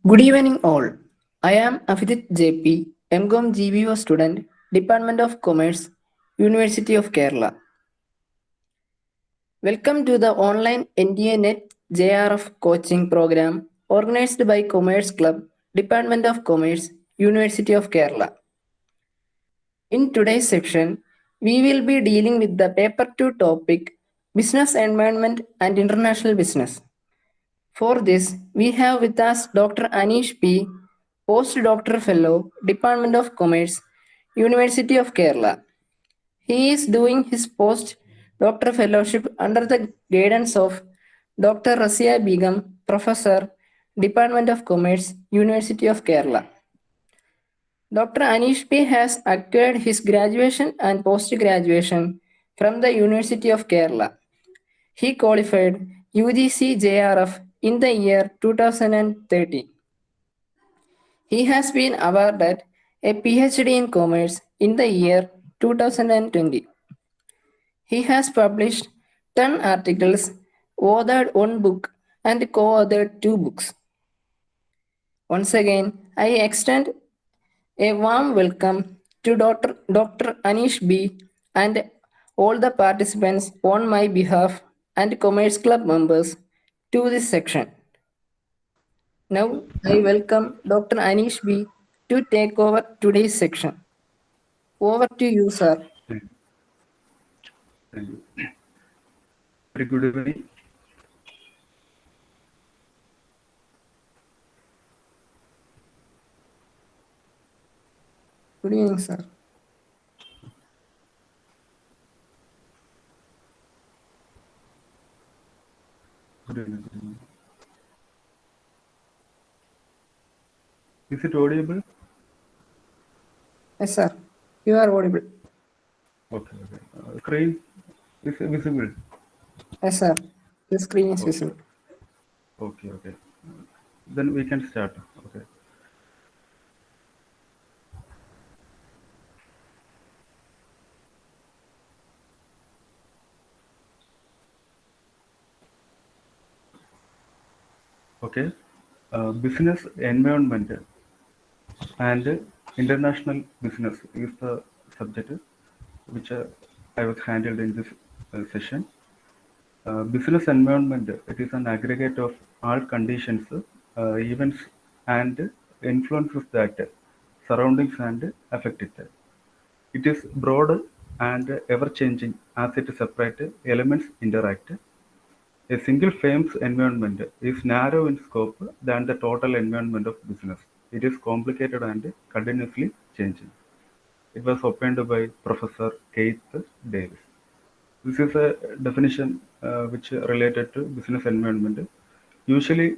Good evening, all. I am Afidit JP, MCOM GBO student, Department of Commerce, University of Kerala. Welcome to the online NTA Net JRF coaching program organized by Commerce Club, Department of Commerce, University of Kerala. In today's section, we will be dealing with the paper 2 topic Business Environment and International Business. For this, we have with us Dr. Aneesh P., Postdoctoral Fellow, Department of Commerce, University of Kerala. He is doing his postdoctoral fellowship under the guidance of Dr. Rasia Begum, Professor, Department of Commerce, University of Kerala. Dr. Aneesh P. has acquired his graduation and post-graduation from the University of Kerala. He qualified UGC JRF in the year 2013. He has been awarded a PhD in Commerce in the year 2020. He has published 10 articles, authored one book, and co-authored 2 books. Once again, I extend a warm welcome to Dr. Aneesh B. and all the participants on my behalf and Commerce Club members to this section. Now, I welcome Dr. Aneesh B. to take over today's section. Over to you, sir. Thank you. Thank you. Very good evening. Good evening, sir. Good evening. Is it audible? Yes, sir. You are audible. Okay. Screen is visible. Yes, sir. The screen is visible. Okay. Then we can start. Okay. Okay. Business environment and international business is the subject which I was handled in this session. Business environment, it is an aggregate of all conditions, events and influences that surroundings and affect it. It is broad and ever-changing as its separate elements interact. A single firm's environment is narrow in scope than the total environment of business. It is complicated and continuously changing. It was opened by Professor Keith Davis. This is a definition which related to business environment. Usually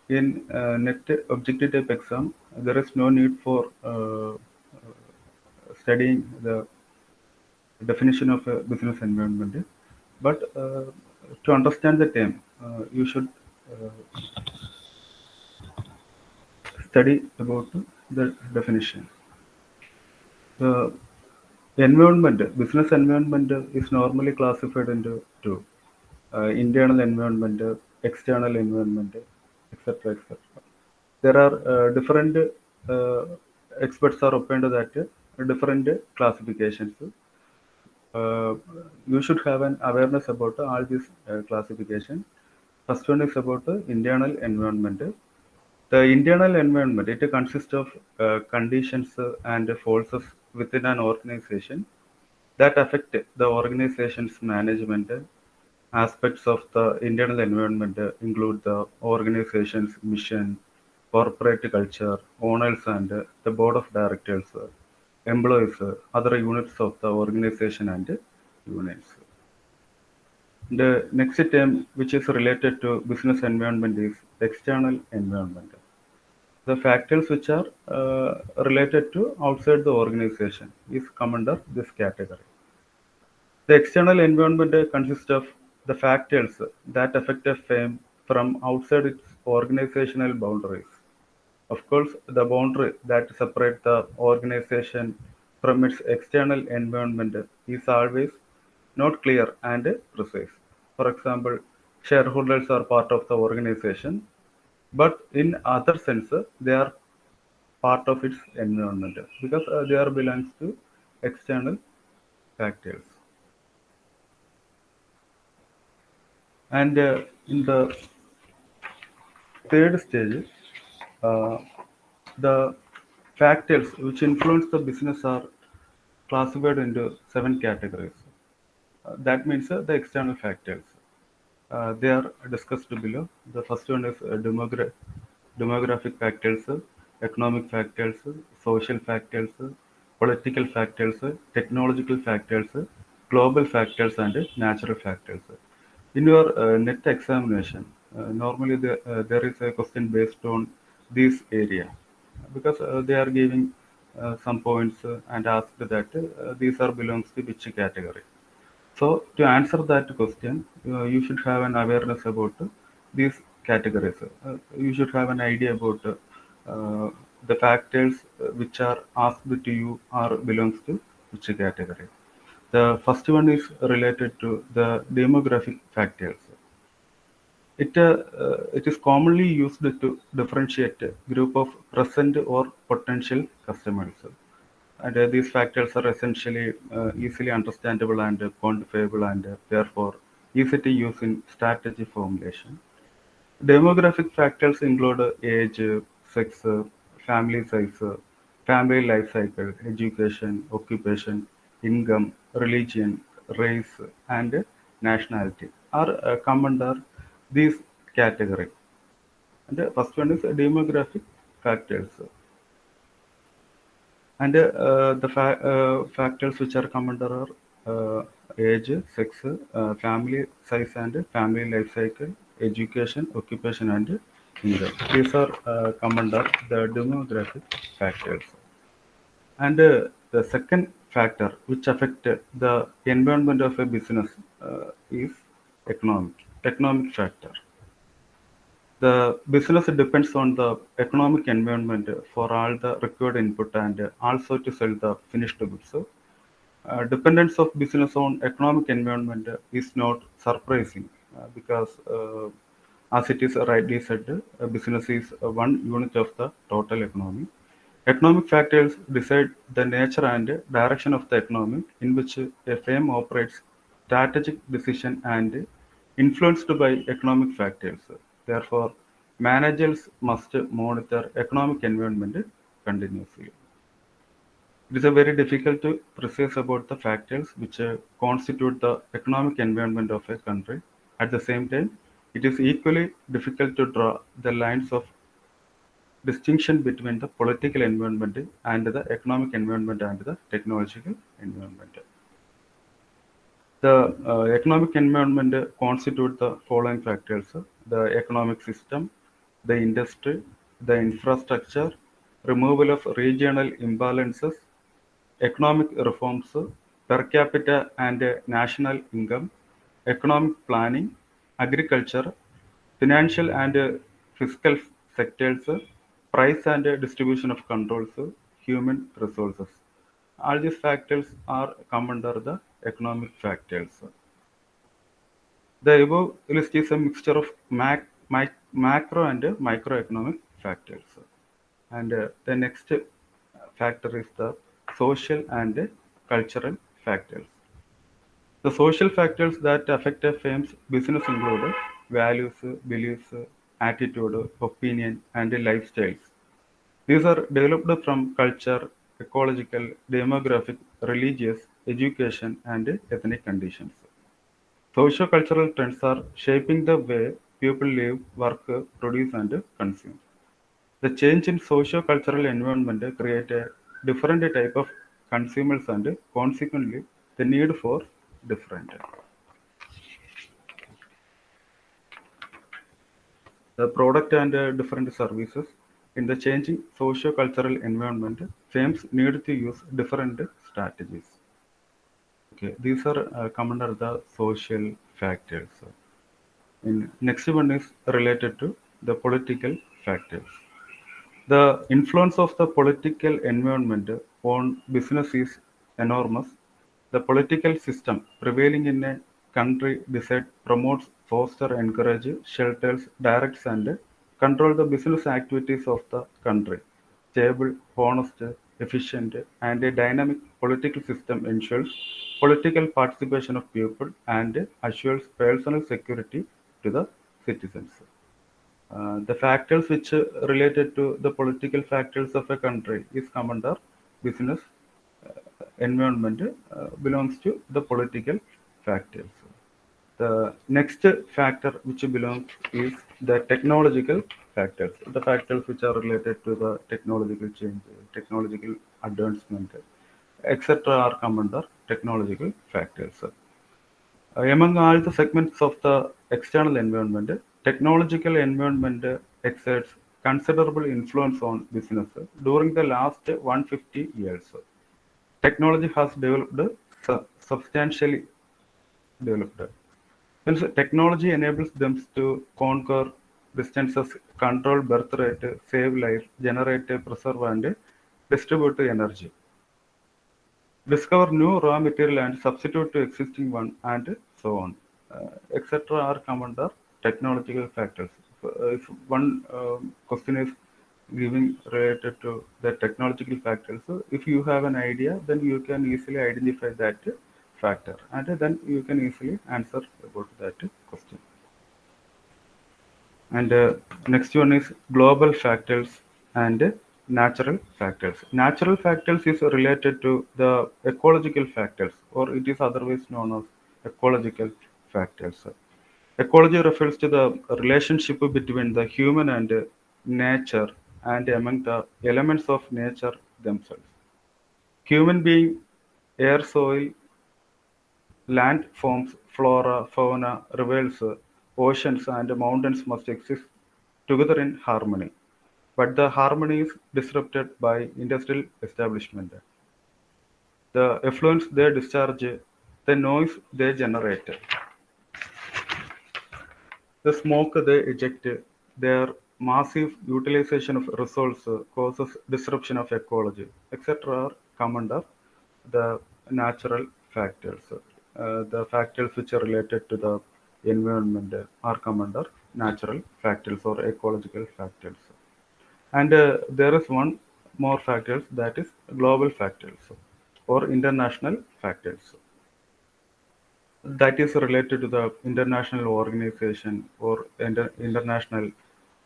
in net objective type exam, there is no need for studying the definition of a business environment. But to understand the term, you should study about the definition. The environment, business environment is normally classified into two. Internal environment, external environment, etc. etc. There are different experts are open to that different classifications. You should have an awareness about all these classification. First one is about the internal environment. The internal environment, it consists of conditions and forces within an organization that affect the organization's management. Aspects of the internal environment include the organization's mission, corporate culture, owners and the board of directors, employees, other units of the organization and unions. The next term which is related to business environment is external environment. The factors which are related to outside the organization is come under this category. The external environment consists of the factors that affect a firm from outside its organizational boundaries. Of course, the boundary that separates the organization from its external environment is always not clear and precise. For example, shareholders are part of the organization, but in other sense, they are part of its environment because they are belongs to external factors. And in the third stage, uh, the factors which influence the business are classified into 7 categories. That means the external factors. They are discussed below. The first one is demographic factors, economic factors, social factors, political factors, technological factors, global factors, and natural factors. In your net examination, normally there is a question based on this area because they are giving some points and asked that these are belongs to which category. So to answer that question, you should have an awareness about these categories. You should have an idea about the factors which are asked to you are belongs to which category. The first one is related to the demographic factors. It is commonly used to differentiate a group of present or potential customers. And these factors are essentially easily understandable and quantifiable and therefore easy to use in strategy formulation. Demographic factors include age, sex, family size, family life cycle, education, occupation, income, religion, race, and nationality are come under these category. And the first one is demographic factors. And the factors which are come under are age, sex, family size and family life cycle, education, occupation and income. These are come under the demographic factors. And the second factor which affect the environment of a business is economic factor. The business depends on the economic environment for all the required input and also to sell the finished goods. So, dependence of business on economic environment is not surprising because, as it is rightly said, business is one unit of the total economy. Economic factors decide the nature and direction of the economy in which a firm operates, strategic decision and influenced by economic factors. Therefore, managers must monitor economic environment continuously. It is a very difficult to precise about the factors which constitute the economic environment of a country. At the same time, it is equally difficult to draw the lines of distinction between the political environment and the economic environment and the technological environment. The economic environment constitute the following factors: the economic system, the industry, the infrastructure, removal of regional imbalances, economic reforms, per capita and national income, economic planning, agriculture, financial and fiscal sectors, price and distribution of controls, human resources. All these factors are come under the economic factors. The above list is a mixture of macro and microeconomic factors. And the next factor is the social and cultural factors. The social factors that affect a firm's business include values, beliefs, attitude, opinion, and lifestyles. These are developed from culture, ecological, demographic, religious, education, and ethnic conditions. Socio-cultural trends are shaping the way people live, work, produce, and consume. The change in socio-cultural environment create a different type of consumers and consequently the need for different. The product and different services in the changing socio-cultural environment, firms need to use different strategies. Okay, these are come under the social factors. In next one is related to the political factors. The influence of the political environment on business is enormous. The political system prevailing in a country decide, promotes, foster, encourage, shelters, directs, and control the business activities of the country. Stable, honest, efficient, and a dynamic political system ensures political participation of people and assures personal security to the citizens. The factors which related to the political factors of a country is come under business environment belongs to the political factors. The next factor which belongs is the technological factors. The factors which are related to the technological change, technological advancement, etc. are come under technological factors. Among all the segments of the external environment, technological environment exerts considerable influence on business during the last 150 years. Technology has developed substantially developed. Hence, technology enables them to conquer distances, control birth rate, save life, generate, preserve, and distribute energy, discover new raw material and substitute to existing one, and so on, etc. are come under technological factors. If one question is giving related to the technological factors, so if you have an idea, then you can easily identify that factor, and then you can easily answer about that question. And next one is global factors and natural factors. Natural factors is related to the ecological factors, or it is otherwise known as ecological factors. Ecology refers to the relationship between the human and nature and among the elements of nature themselves. Human being, air, soil, land forms, flora, fauna, rivers, oceans, and mountains must exist together in harmony. But the harmony is disrupted by industrial establishment. The effluents they discharge, the noise they generate, the smoke they eject, their massive utilization of resources causes disruption of ecology, etc. are come under the natural factors. The factors which are related to the environment are come under natural factors or ecological factors. And there is one more factors, that is global factors or international factors, that is related to the international organization or international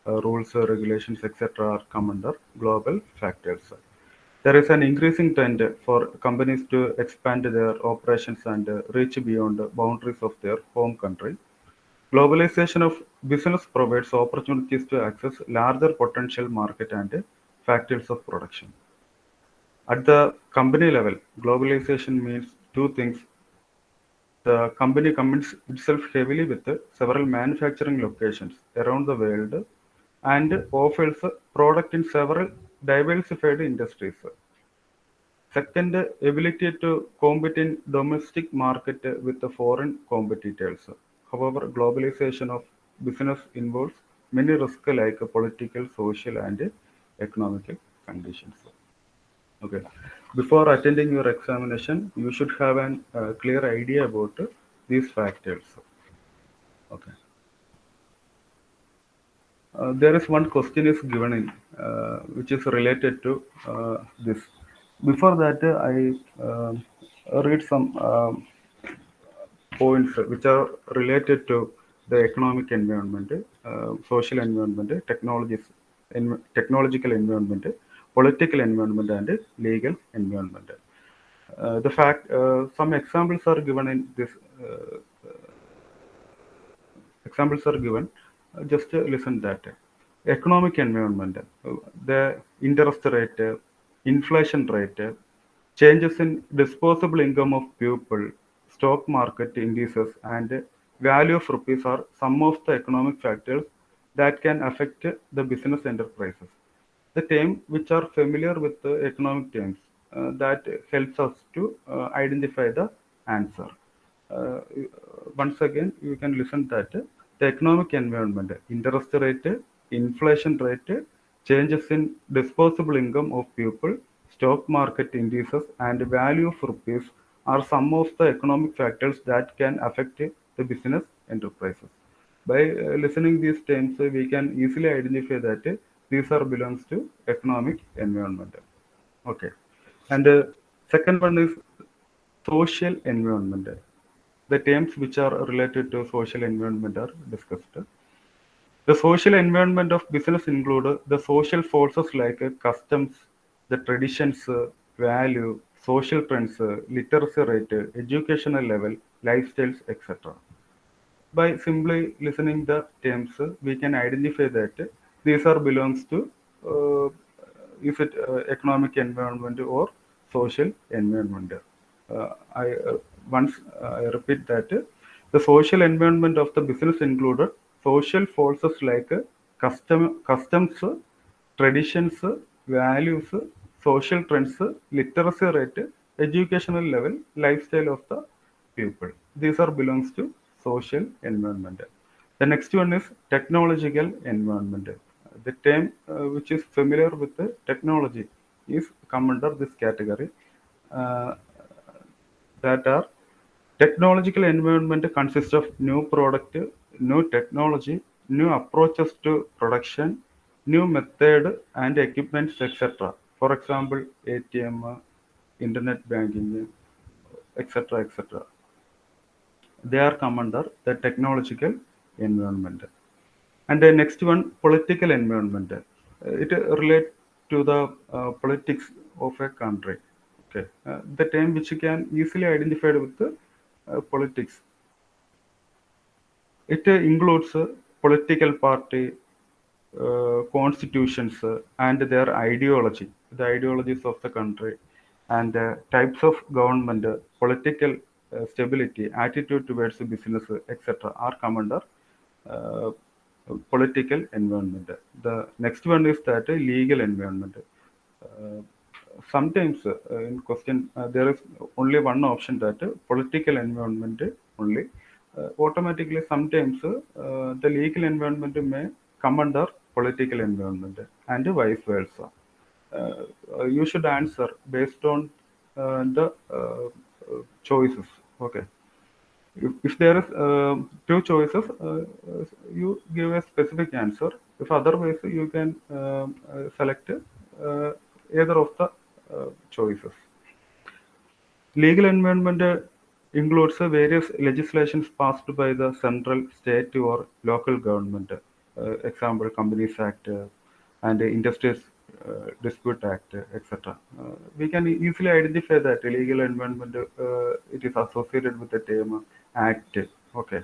rules, regulations, etc. are come under global factors. There is an increasing trend for companies to expand their operations and reach beyond the boundaries of their home country. Globalization of business provides opportunities to access larger potential market and factors of production. At the company level, globalization means two things. The company commits itself heavily with several manufacturing locations around the world and offers product in several diversified industries. Second, ability to compete in domestic market with the foreign competitors. However, globalization of business involves many risks like political, social, and economic conditions. Okay. Before attending your examination, you should have an clear idea about these factors. Okay. There is one question is given in which is related to this. Before that, I read some points which are related to the economic environment, social environment, technological environment, political environment, and legal environment. Some examples are given in this. Examples are given. Just listen that. Economic environment, the interest rate, inflation rate, changes in disposable income of people, stock market indices, and value of rupees are some of the economic factors that can affect the business enterprises. The term which are familiar with the economic terms that helps us to identify the answer. Uh, Once again, you can listen that the economic environment, interest rate, inflation rate, changes in disposable income of people, stock market indices, and value of rupees are some of the economic factors that can affect the business enterprises. By listening these terms, we can easily identify that these are belongs to economic environment. Okay, and second one is social environment. The terms which are related to social environment are discussed. The social environment of business include the social forces like customs, the traditions, value, social trends, literacy rate, educational level, lifestyles, etc. By simply listening the terms, we can identify that these are belongs to uh, is it economic environment or social environment. I once I repeat that the social environment of the business included social forces like customs, traditions, values, social trends, literacy rate, educational level, lifestyle of the people. These are belongs to social environment. The next one is technological environment. The term which is familiar with the technology is come under this category. Uh, that are technological environment consists of new product, new technology, new approaches to production, new method and equipments, etc. For example, ATM, internet banking, etc., etc. They are come under the technological environment. And the next one, political environment. It relates to the politics of a country. Okay, the term which you can easily identify with the politics. It includes political party, constitutions, and their ideology, the ideologies of the country, and types of government, political stability, attitude towards business, etc., are come under uh, political environment. The next one is that legal environment. Uh, Sometimes in question there is only one option that political environment only. Automatically, sometimes the legal environment may come under political environment and vice versa. You should answer based on the choices. Okay. If there is two choices, you give a specific answer. If otherwise, you can select either of the choices. Legal environment includes various legislations passed by the central, state, or local government. Example, Companies Act and Industries Dispute Act, etc. We can easily identify that legal environment it is associated with the term act. Okay,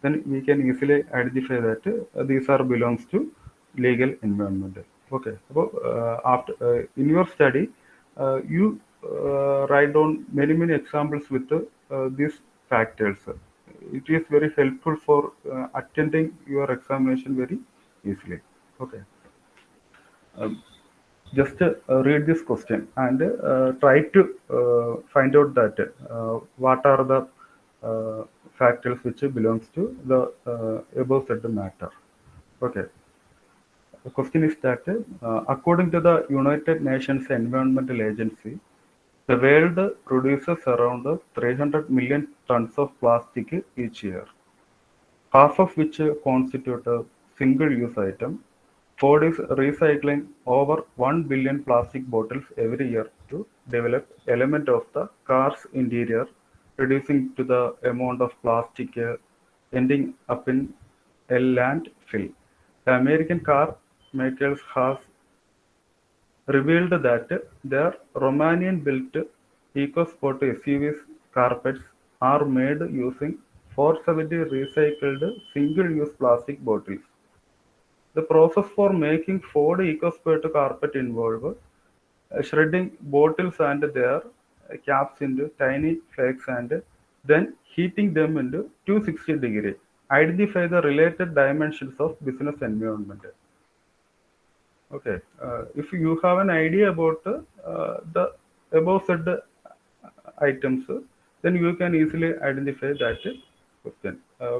then we can easily identify that these are belongs to legal environment. Okay, so after in your study, you write down many examples with these factors. It is very helpful for attending your examination very easily. Okay. Um, just read this question and try to find out that what are the factors which belongs to the above said matter. Okay. The question is that according to the United Nations Environmental Agency, the world produces around 300 million tons of plastic each year, half of which constitute a single-use item. Ford is recycling over 1 billion plastic bottles every year to develop element of the car's interior, reducing to the amount of plastic ending up in a landfill. The American car makers has revealed that their Romanian-built EcoSport SUVs carpets are made using 470 recycled single-use plastic bottles. The process for making Ford EcoSport carpet involves shredding bottles and their caps into tiny flakes and then heating them into 260 degree. Identify the related dimensions of business environment. Okay, if you have an idea about the above said items, then you can easily identify that question.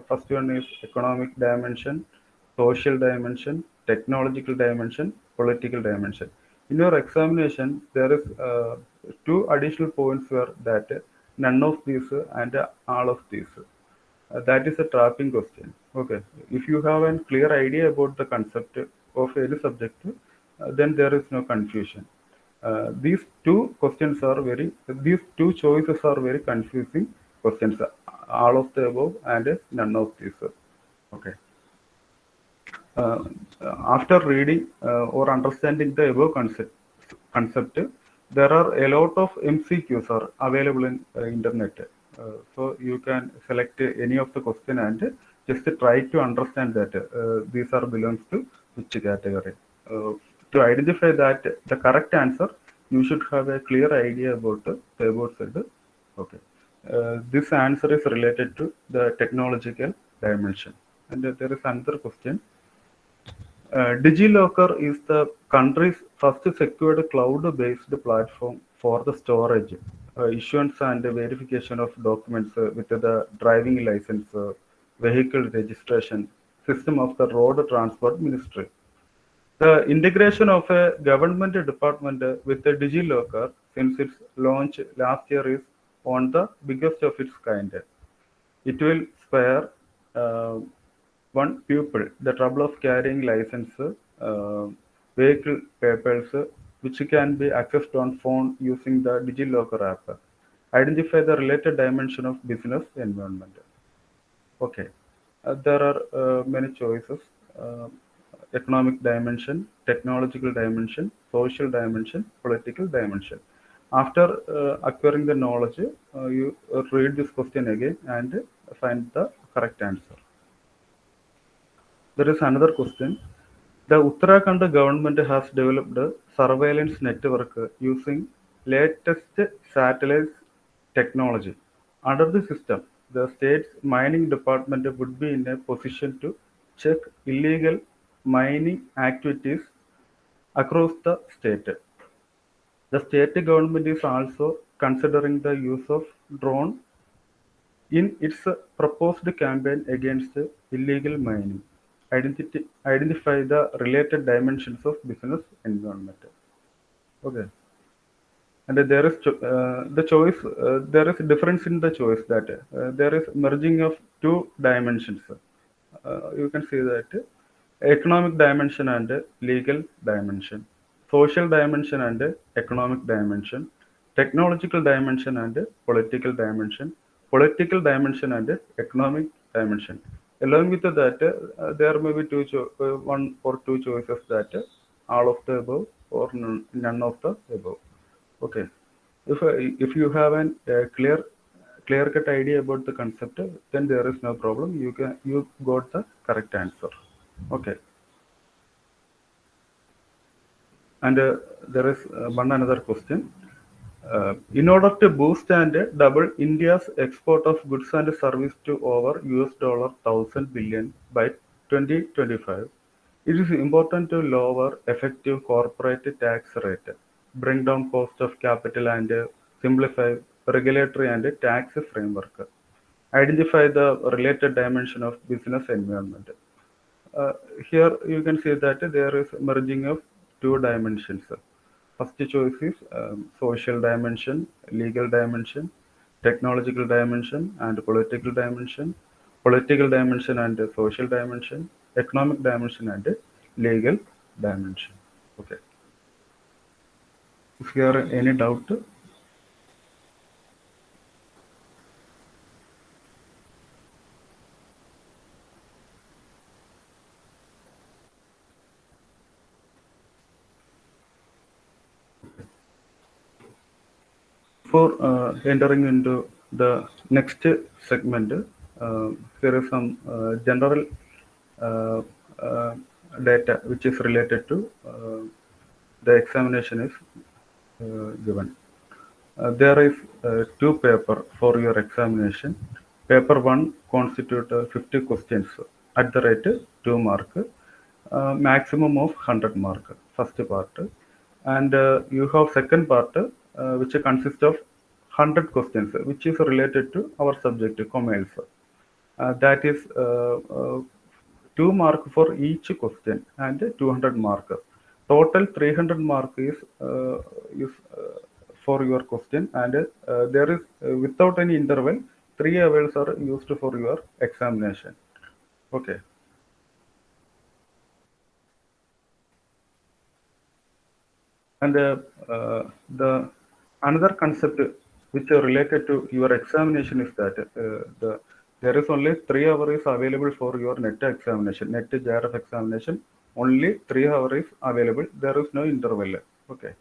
First one is economic dimension, social dimension, technological dimension, political dimension. In your examination, there is two additional points were that none of these and all of these. That is a trapping question. Okay, if you have a clear idea about the concept of any subject, then there is no confusion. These two questions are these two choices are very confusing questions. All of the above and none of these. Okay. Uh, After reading or understanding the above concept, there are a lot of MCQs are available in internet. So you can select any of the question and just try to understand that these are belongs to which category. To identify that the correct answer, you should have a clear idea about the above said. Okay. This answer is related to the technological dimension. And there is another question. DigiLocker is the country's first secured cloud-based platform for the storage, issuance and verification of documents with the driving license, vehicle registration system of the Road Transport Ministry. The integration of a government department with the DigiLocker since its launch last year is on the biggest of its kind. It will spare uh, one pupil the trouble of carrying license, vehicle papers, which can be accessed on phone using the DigiLocker app. Identify the related dimension of business environment. Okay, there are many choices. Uh, Economic dimension, technological dimension, social dimension, political dimension. After acquiring the knowledge, you read this question again and find the correct answer. There is another question. The Uttarakhand government has developed a surveillance network using latest satellite technology. Under the system, the state's mining department would be in a position to check illegal mining activities across the state. The state government is also considering the use of drone in its proposed campaign against illegal mining. Identify the related dimensions of business environment. Okay. And there is the choice, there is a difference in the choice that there is merging of two dimensions. You can see that economic dimension and legal dimension, social dimension and economic dimension, technological dimension and political dimension and economic dimension. Along with that, there may be one or two choices that all of the above or none of the above. Okay. If you have a clear cut idea about the concept, then there is no problem. You got the correct answer. Okay. And there is one another question. In order to boost and double India's export of goods and service to over US dollar 1,000 billion by 2025, it is important to lower effective corporate tax rate, bring down cost of capital and simplify regulatory and tax framework. Identify the related dimension of business environment. Uh, Here you can see that there is merging of two dimensions. First choice is social dimension, legal dimension, technological dimension, and political dimension and social dimension, economic dimension and legal dimension. Okay. If there are any doubt, before entering into the next segment, there is some general uh, uh, data which is related to the examination is given. There is two paper for your examination. Paper 1 constitute 50 questions at the rate 2 mark, maximum of 100 mark, first part. And you have second part which consists of 100 questions which is related to our subject, commerce. That is 2 mark for each question and 200 mark. Total 300 mark is for your question, and there is without any interval 3 hours are used for your examination. Okay. And the another concept which are related to your examination is that there is only 3 hours available for your net examination, net JRF examination. Only 3 hours is available. There is no interval. Okay,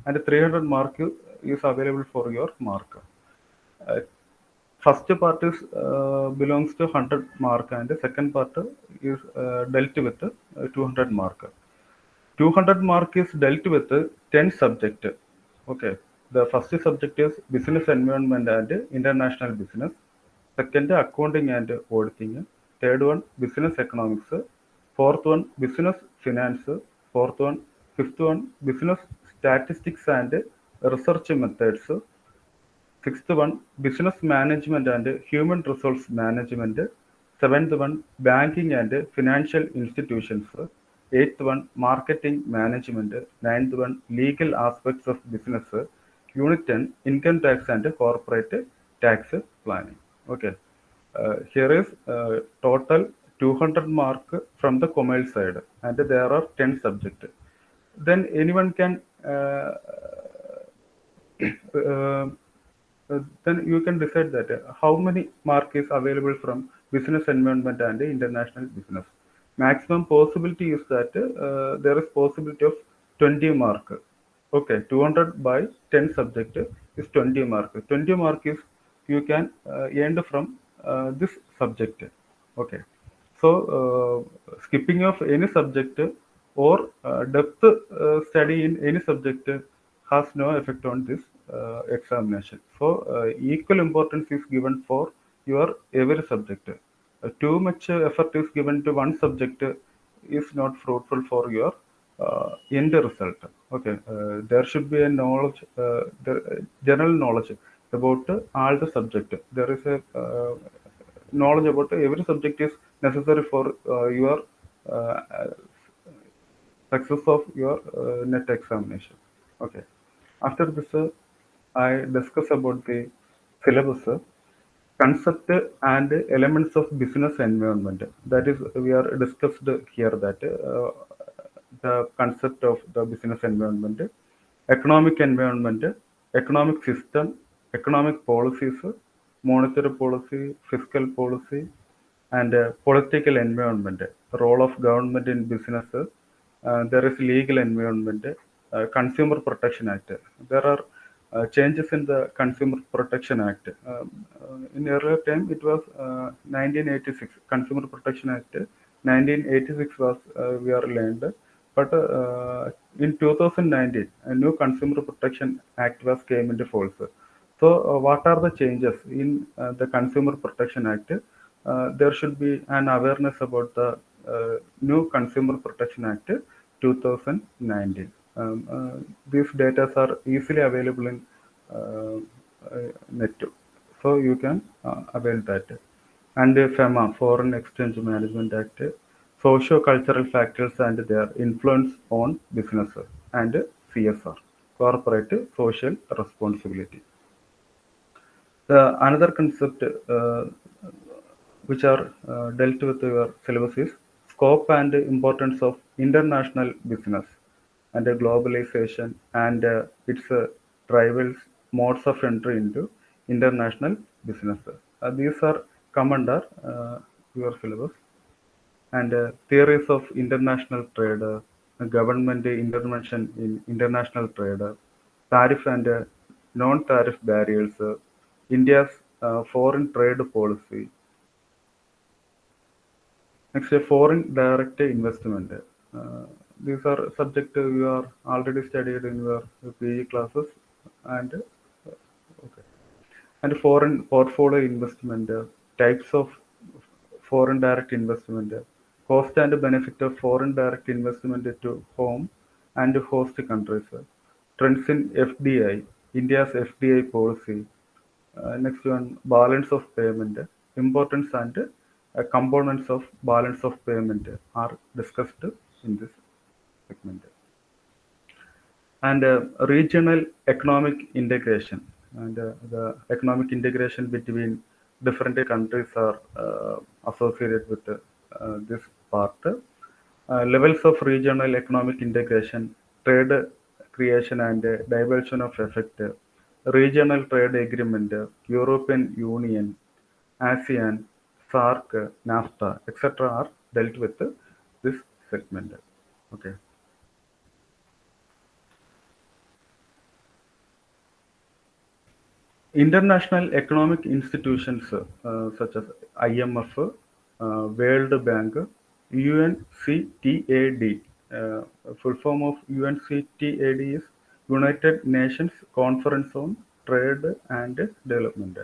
and 300 mark is available for your mark. Uh, First part is belongs to 100 mark, and the second part is dealt with 200 mark. 200 mark is dealt with 10 subject. Okay. The first subject is business environment and international business. Second, accounting and auditing. Third one, business economics. Fourth one, business finance. Fourth one, fifth one, business statistics and research methods. Sixth one, business management and human resource management. Seventh one, banking and financial institutions. Eighth one, marketing management. Ninth one, legal aspects of business. Unit 10, income tax and corporate tax planning. Okay. Here is total 200 mark from the commerce side, and there are 10 subjects. Then anyone can uh, then you can decide that how many mark is available from business environment and international business. Maximum possibility is that there is possibility of 20 mark. Okay, 200 by 10 subject is 20 mark. 20 mark is you can earn from this subject. Okay. So, skipping of any subject or depth study in any subject has no effect on this examination. So, equal importance is given for your every subject. Too much effort is given to one subject is not fruitful for your end result. Okay, there should be a knowledge, general knowledge about all the subject. There is a knowledge about every subject is necessary for your uh, success of your net examination. Okay. After this, I discuss about the syllabus, concept and elements of business environment. That is, we are discussed here that the concept of the business environment, economic environment, economic system, economic policies, monetary policy, fiscal policy, and political environment, role of government in business. There is legal environment, Consumer Protection Act. There are changes in the Consumer Protection Act. In earlier time, it was 1986 Consumer Protection Act. 1986 was we are learned, but in 2019, a new Consumer Protection Act was came into force. So, what are the changes in the Consumer Protection Act? There should be an awareness about the new Consumer Protection Act 2019. These data are easily available in net, so you can avail that. And FEMA, Foreign Exchange Management Act, socio-cultural factors and their influence on business, and CSR, corporate social responsibility. The another concept which are dealt with your syllabus is scope and importance of international business and globalization and its rivals modes of entry into international business. These are come under your syllabus. And theories of international trade, government intervention in international trade, tariff and non-tariff barriers, India's foreign trade policy. Next, foreign direct investment. These are subjects you are already studied in your PG classes, and okay. And foreign portfolio investment, types of foreign direct investment, cost and benefit of foreign direct investment to home and host countries, trends in FDI, India's FDI policy. Next one, balance of payment, importance and components of balance of payment are discussed in this segment. And regional economic integration, and the economic integration between different countries are associated with this part. Levels of regional economic integration, trade creation and diversion of effect, regional trade agreement, European Union, ASEAN, SAARC, NAFTA, etc. are dealt with this segment. Okay. International economic institutions such as IMF, World Bank, UNCTAD. Full form of UNCTAD is United Nations Conference on Trade and Development.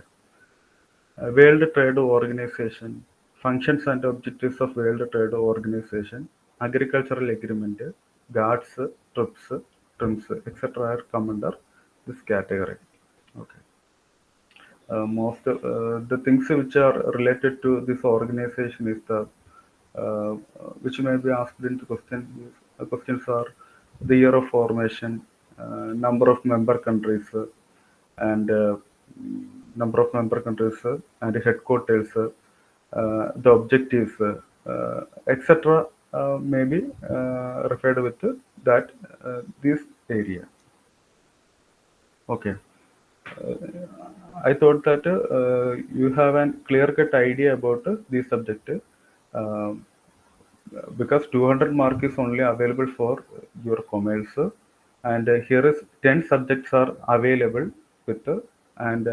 World Trade Organization, functions and objectives of World Trade Organization, agricultural agreement, GATS, TRIPS, etc. are come under this category. Okay. Most the things which are related to this organization is the uh, which may be asked into questions are the year of formation, number of member countries, and number of member countries and headquarters, the objectives, etc. May be referred with that this area. Okay. I thought that you have a clear-cut idea about this subject uh, because 200 mark is only available for your commerce, and here is 10 subjects are available with and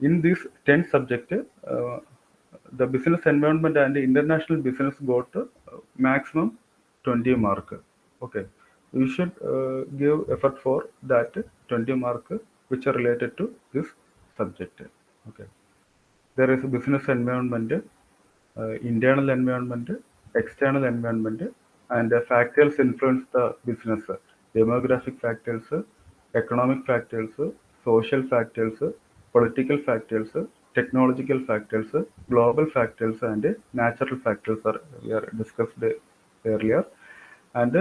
in this 10 subject the business environment and international business got maximum 20 mark. Okay, you should give effort for that 20 mark which are related to this subject. Okay, there is a business environment, internal environment, external environment, and factors influence the business. Demographic factors, economic factors, social factors, political factors, technological factors, global factors, and natural factors are we are discussed earlier. And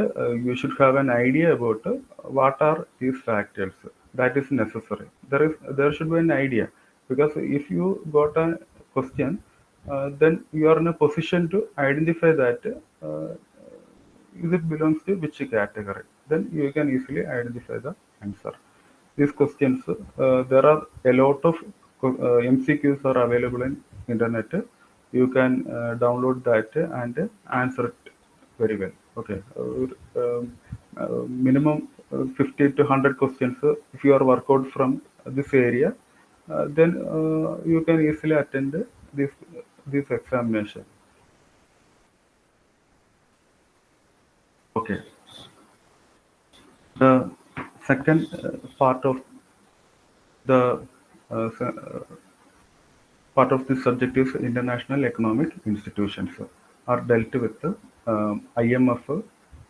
you should have an idea about what are these factors. That is necessary. There should be an idea, because if you got a question, then you are in a position to identify that is it belongs to which category. Then you can easily identify the answer. These questions, there are a lot of MCQs are available in internet. You can download that and answer it very well. Okay. Minimum 50 to 100 questions. If you are work out from this area, then you can easily attend this examination. Okay. The second part of the uh, s- uh, part of this subject is international economic institutions are dealt with IMF,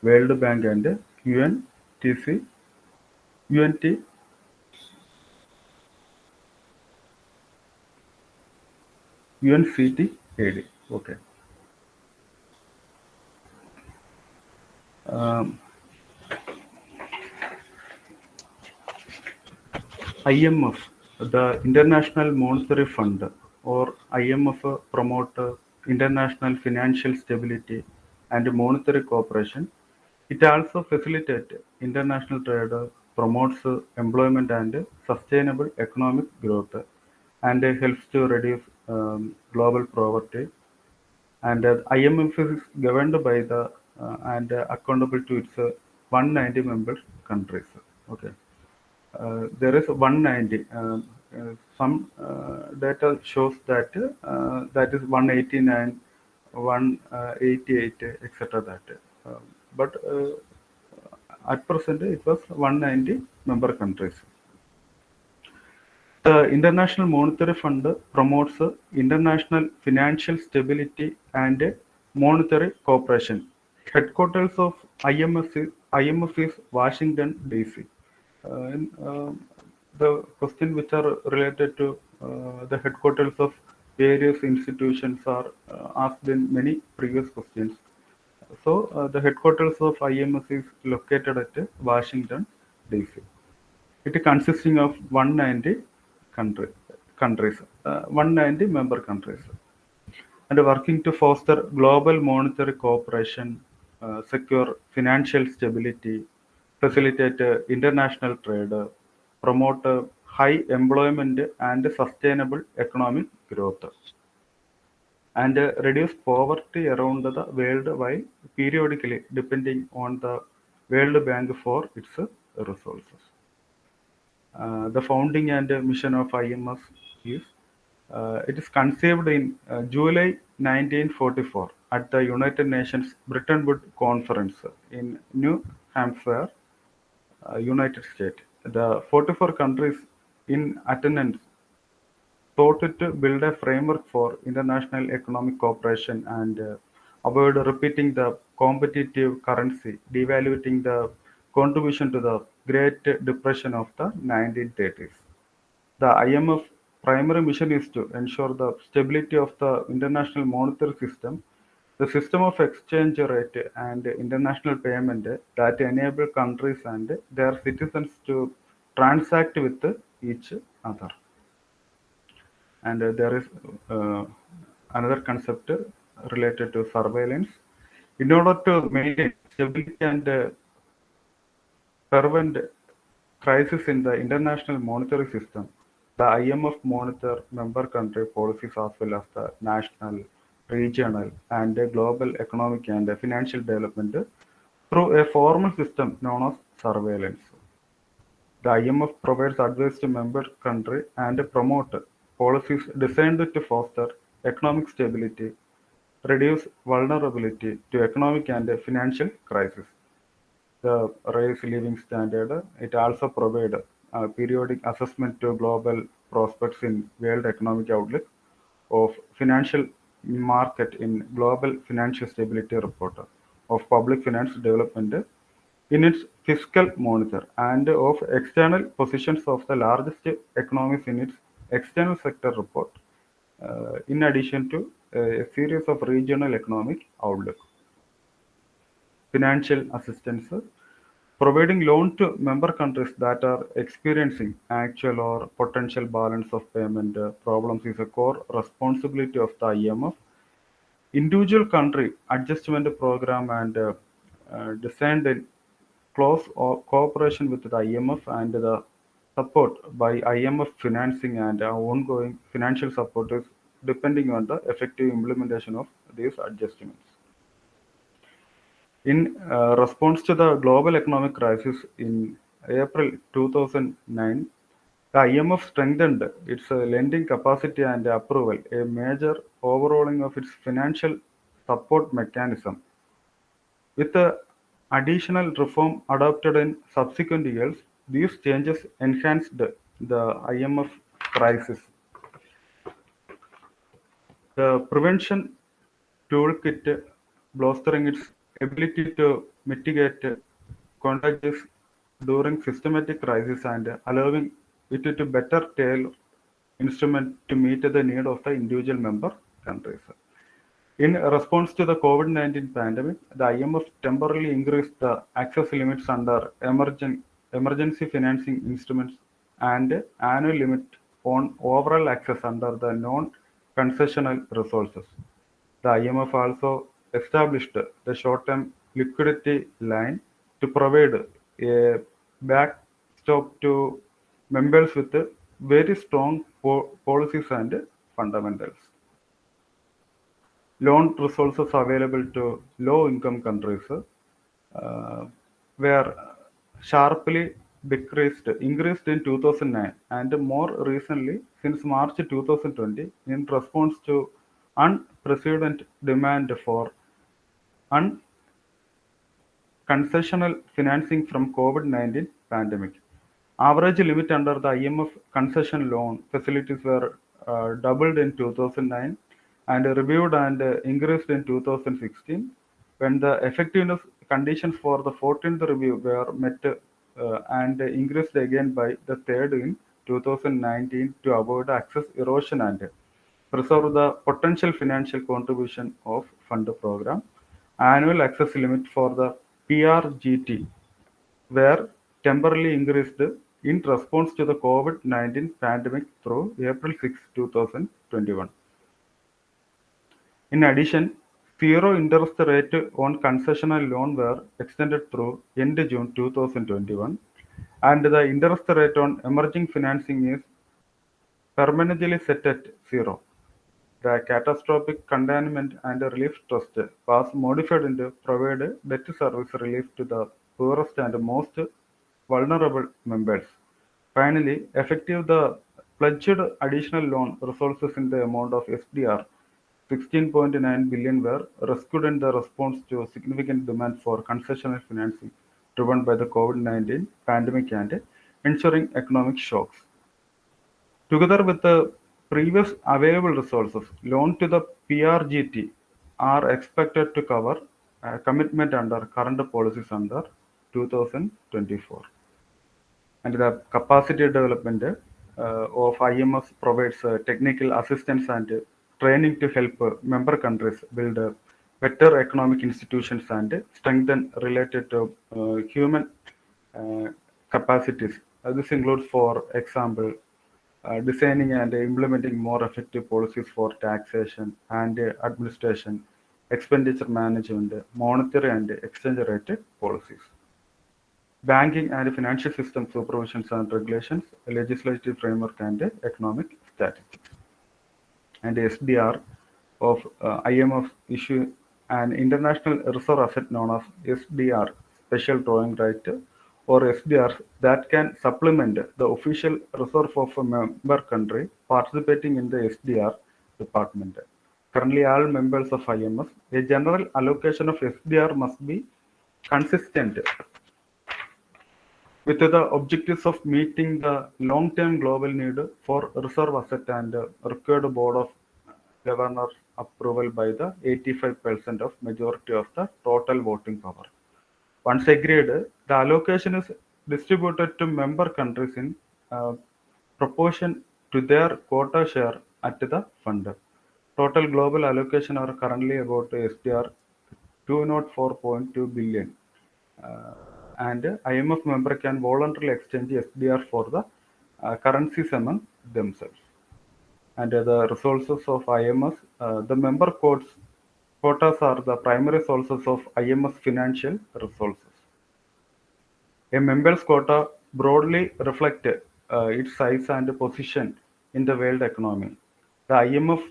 World Bank, and UNTC, UNT, UNCTAD. Okay. Um, IMF, the International Monetary Fund, or IMF, promote international financial stability and monetary cooperation. It also facilitates international trade, promotes employment and sustainable economic growth, and helps to reduce global poverty. And IMF is governed by the and accountable to its 190 member countries. Okay. There is 190. Some data shows that that is 189, 188, etc. That, but at present it was 190 member countries. The International Monetary Fund promotes international financial stability and monetary cooperation. Headquarters of IMF is Washington, D.C. The question which are related to the headquarters of various institutions are asked in many previous questions. So, the headquarters of IMF is located at Washington, D.C. It consisting of 190 countries. countries, 190 member countries, and working to foster global monetary cooperation, secure financial stability, facilitate international trade, promote high employment and sustainable economic growth, and reduce poverty around the world while periodically depending on the World Bank for its resources. The founding and mission of IMF is it is conceived in July 1944 at the United Nations Bretton Woods Conference in New Hampshire, United States. The 44 countries in attendance thought to build a framework for international economic cooperation and avoid repeating the competitive currency, devaluing the contribution to the Great Depression of the 1930s. The IMF primary mission is to ensure the stability of the international monetary system, the system of exchange rate and international payment that enable countries and their citizens to transact with each other. And there is another concept related to surveillance. In order to maintain stability and prevent crisis in the international monetary system, the IMF monitor member country policies as well as the national, regional, and global economic and financial development through a formal system known as surveillance. The IMF provides advice to member country and promote policies designed to foster economic stability, reduce vulnerability to economic and financial crisis. The raise living standard. It also provides periodic assessment to global prospects in World Economic Outlook of financial market in Global Financial Stability Report of Public Finance Development in its fiscal monitor and of external positions of the largest economies in its external sector report, in addition to a series of regional economic outlook. Financial assistance, providing loan to member countries that are experiencing actual or potential balance of payment problems is a core responsibility of the IMF. Individual country adjustment program and designed in close cooperation with the IMF and the support by IMF financing and ongoing financial support is depending on the effective implementation of these adjustments. In response to the global economic crisis in April 2009, the IMF strengthened its lending capacity and approval, a major overhauling of its financial support mechanism. With the additional reform adopted in subsequent years, these changes enhanced the IMF crisis. The prevention toolkit, bolstering its ability to mitigate contagions during systematic crisis and allowing it to better tailor instrument to meet the need of the individual member countries. In response to the COVID-19 pandemic, the IMF temporarily increased the access limits under emergency financing instruments and annual limit on overall access under the non-concessional resources. The IMF also established the short-term liquidity line to provide a backstop to members with very strong policies and fundamentals. Loan resources available to low-income countries were sharply increased in 2009 and more recently since March 2020 in response to unprecedented demand for concessional financing from COVID-19 pandemic. Average limit under the IMF concession loan facilities were doubled in 2009 and reviewed and increased in 2016 when the effectiveness conditions for the 14th review were met and increased again by the third in 2019 to avoid access erosion and preserve the potential financial contribution of fund program. Annual access limit for the PRGT were temporarily increased in response to the COVID-19 pandemic through April 6, 2021. In addition, zero interest rate on concessional loan were extended through end June 2021, and the interest rate on emerging financing is permanently set at zero. The Catastrophic Containment and Relief Trust was modified to provide debt service relief to the poorest and most vulnerable members. Finally, effective the pledged additional loan resources in the amount of SDR 16.9 billion were rescued in the response to significant demand for concessional financing driven by the COVID-19 pandemic and ensuring economic shocks. Together with the previous available resources, loan to the PRGT are expected to cover commitment under current policies under 2024. And the capacity development of IMF provides technical assistance and training to help member countries build better economic institutions and strengthen related to human uh, capacities. This includes, for example, designing and implementing more effective policies for taxation and administration, expenditure management, monetary and exchange rate policies, banking and financial system supervisions and regulations, legislative framework and economic statistics. And SDR of IMF issue an international reserve asset known as SDR, special drawing right, or SDR that can supplement the official reserve of a member country participating in the SDR department. Currently, all members of IMF, a general allocation of SDR must be consistent with the objectives of meeting the long-term global need for reserve asset and required board of governors approval by the 85% of majority of the total voting power. Once agreed, the allocation is distributed to member countries in uh, proportion to their quota share at the fund. Total global allocation are currently about SDR 204.2 billion. Uh, and IMF member can voluntarily exchange SDR for the currencies among themselves. And the resources of IMF, the member quotas are the primary sources of IMF financial resources. A member's quota broadly reflect its size and position in the world economy. The IMF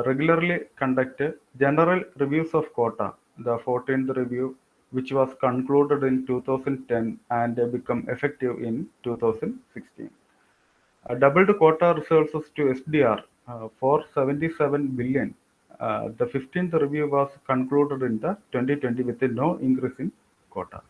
regularly conduct general reviews of quota. The 14th review, which was concluded in 2010 and become effective in 2016. Doubled quota resources to SDR for 77 billion. The 15th review was concluded in the 2020 with no increase in quota.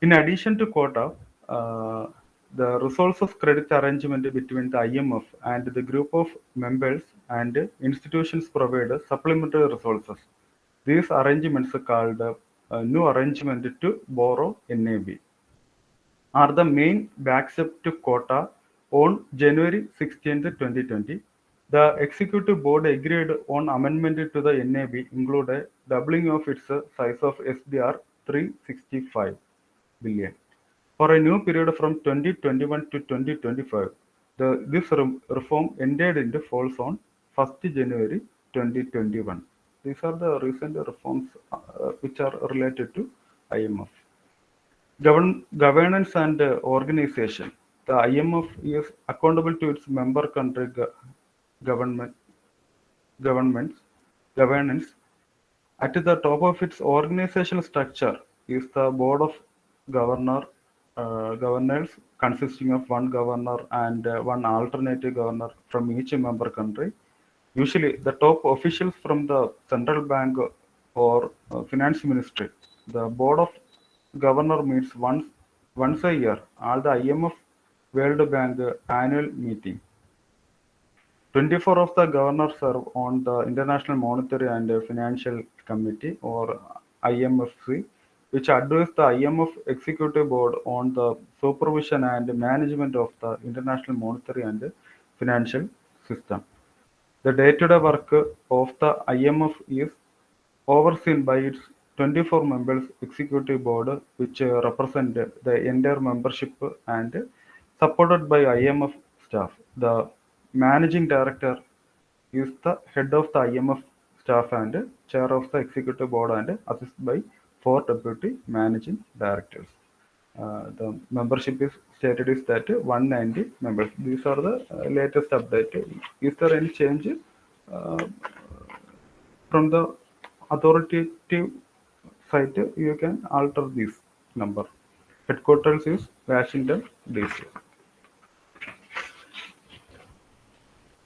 In addition to quota, the resources credit arrangement between the IMF and the group of members and institutions provide supplementary resources. These arrangements are called new arrangement to borrow NAB are the main backstop to quota on January 16, 2020. The executive board agreed on amendment to the NAB include a doubling of its size of SDR 365 billion. For a new period from 2021 to 2025, this reform ended in the falls on 1st January 2021. These are the recent reforms which are related to IMF. Governance and organization. The IMF is accountable to its member country government governments governance. At the top of its organizational structure is the board of governors consisting of one governor and one alternative governor from each member country. Usually, the top officials from the central bank or finance ministry. The board of governor meets once a year. All the IMF World Bank annual meeting. 24 of the governors serve on the International Monetary and Financial Committee or IMFC, which advises the IMF Executive Board on the supervision and management of the international monetary and financial system. The day-to-day work of the IMF is overseen by its 24 members executive board which represent the entire membership and supported by IMF staff. The managing director is the head of the IMF staff and chair of the executive board and assisted by 4 deputy managing directors. The membership is stated is that 190 members. These are the latest update. Is there any change uh, from the authoritative site? You can alter this number. Headquarters is Washington DC.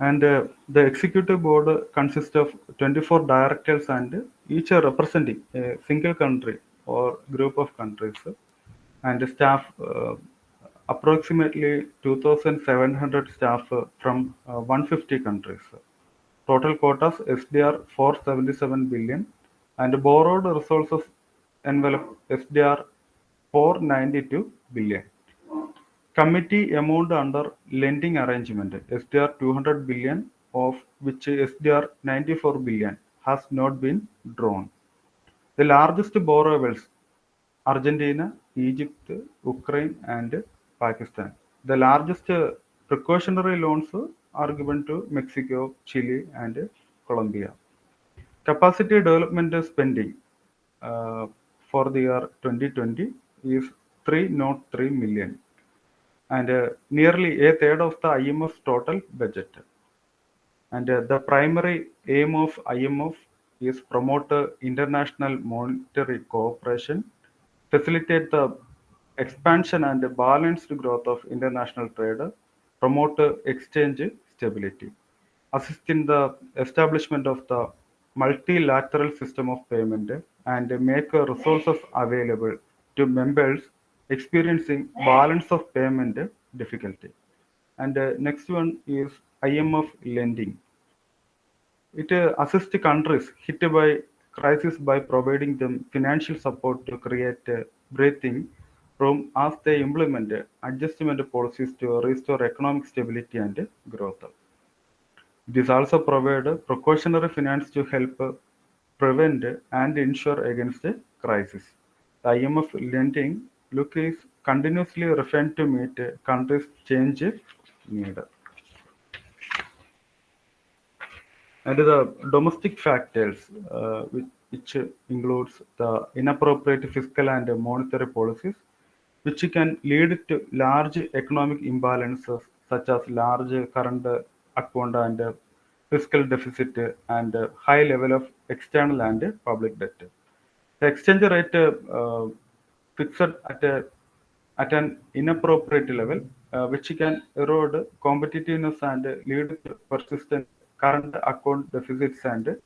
And the executive board consists of 24 directors and each are representing a single country or group of countries, and staff approximately 2,700 staff from 150 countries. Total quotas SDR 477 billion and borrowed resources envelope SDR 492 billion. Committee amount under lending arrangement SDR 200 billion, of which SDR 94 billion has not been drawn. The largest borrowers Argentina, Egypt, Ukraine and Pakistan. The largest precautionary loans are given to Mexico, Chile and Colombia. Capacity development spending uh, for the year 2020 is 303 million, and nearly a third of the IMF's total budget. And the primary aim of IMF is promote international monetary cooperation, facilitate the expansion and balanced growth of international trade, promote exchange stability, assist in the establishment of the multilateral system of payment, and make resources available to members experiencing balance of payment difficulty. And next one is IMF Lending. It assists countries hit by crisis by providing them financial support to create breathing room as they implement adjustment policies to restore economic stability and growth. It is also provide precautionary finance to help prevent and insure against a crisis. The IMF lending look is continuously refined to meet countries' change need. And the domestic factors, which includes the inappropriate fiscal and monetary policies, which can lead to large economic imbalances such as large current account and fiscal deficit and high level of external and public debt. The exchange rate fixed at an inappropriate level, which can erode competitiveness and lead to persistent current account deficits and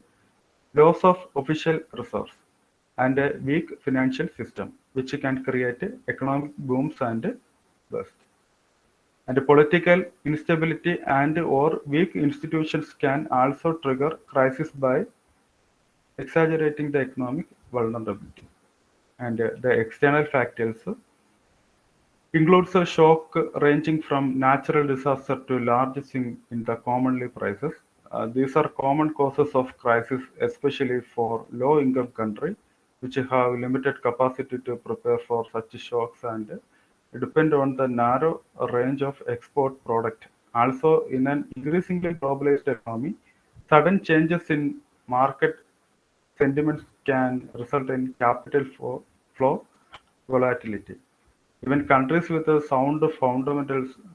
loss of official reserves, and a weak financial system, which can create economic booms and bust. And political instability and or weak institutions can also trigger crisis by exaggerating the economic vulnerability. And the external factors includes a shock ranging from natural disaster to large swing in the commonly prices. These are common causes of crisis, especially for low-income countries, which have limited capacity to prepare for such shocks and depend on the narrow range of export product. Also, in an increasingly globalized economy, sudden changes in market sentiments can result in capital flow volatility. Even countries with a sound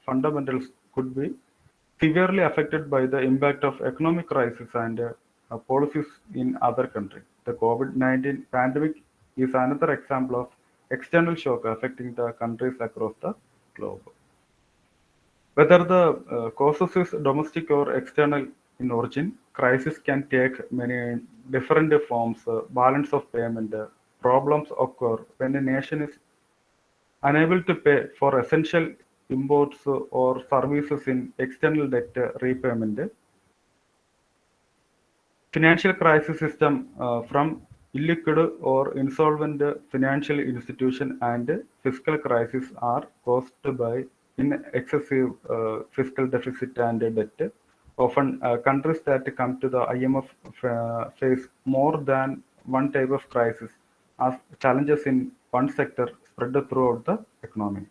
fundamentals could be severely affected by the impact of economic crisis and policies in other countries. The COVID-19 pandemic is another example of external shock affecting the countries across the globe. Whether the causes is domestic or external in origin, crisis can take many different forms. Balance of payment problems occur when a nation is unable to pay for essential imports or services in external debt repayment. Financial crisis system from illiquid or insolvent financial institution and fiscal crisis are caused by in excessive fiscal deficit and debt. Often countries that come to the IMF face more than one type of crisis as challenges in one sector spread throughout the economy.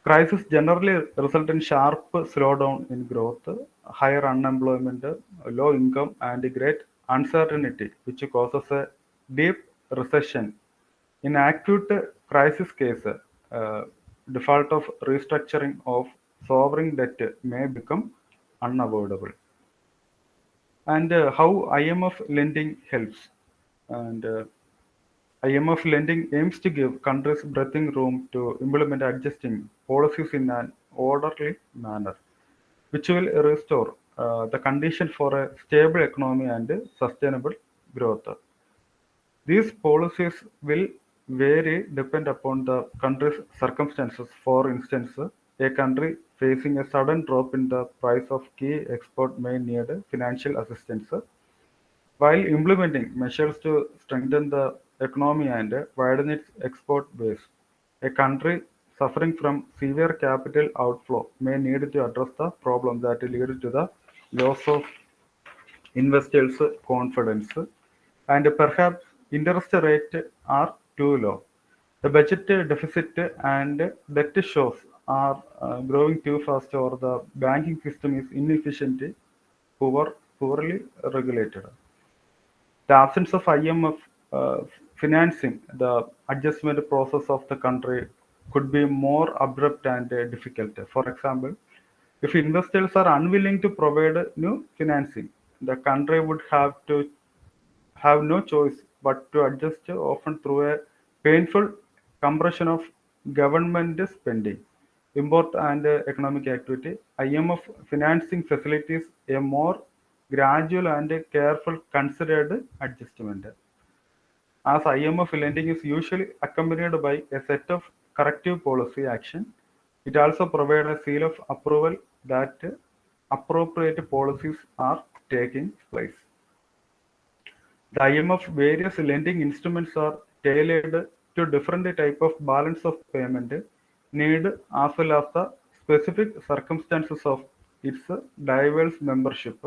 Crises generally result in sharp slowdown in growth, higher unemployment, low income, and great uncertainty, which causes a deep recession. In acute crisis case, default of restructuring of sovereign debt may become unavoidable. And how IMF lending helps. And IMF lending aims to give countries breathing room to implement adjusting policies in an orderly manner, which will restore the condition for a stable economy and sustainable growth. These policies will vary depend upon the country's circumstances. For instance, a country facing a sudden drop in the price of key export may need financial assistance, while implementing measures to strengthen the economy and widen its export base. A country suffering from severe capital outflow may need to address the problem that leads to the loss of investors' confidence, and perhaps interest rates are too low. The budget deficit and debt shows are growing too fast, or the banking system is inefficient, poorly regulated. The absence of IMF financing the adjustment process of the country could be more abrupt and difficult. For example, if investors are unwilling to provide new financing, the country would have no choice but to adjust, often through a painful compression of government spending, import and economic activity. IMF financing facilities a more gradual and careful considered adjustment. As IMF lending is usually accompanied by a set of corrective policy action, it also provides a seal of approval that appropriate policies are taking place. The IMF various lending instruments are tailored to different type of balance of payment need, as well as the specific circumstances of its diverse membership.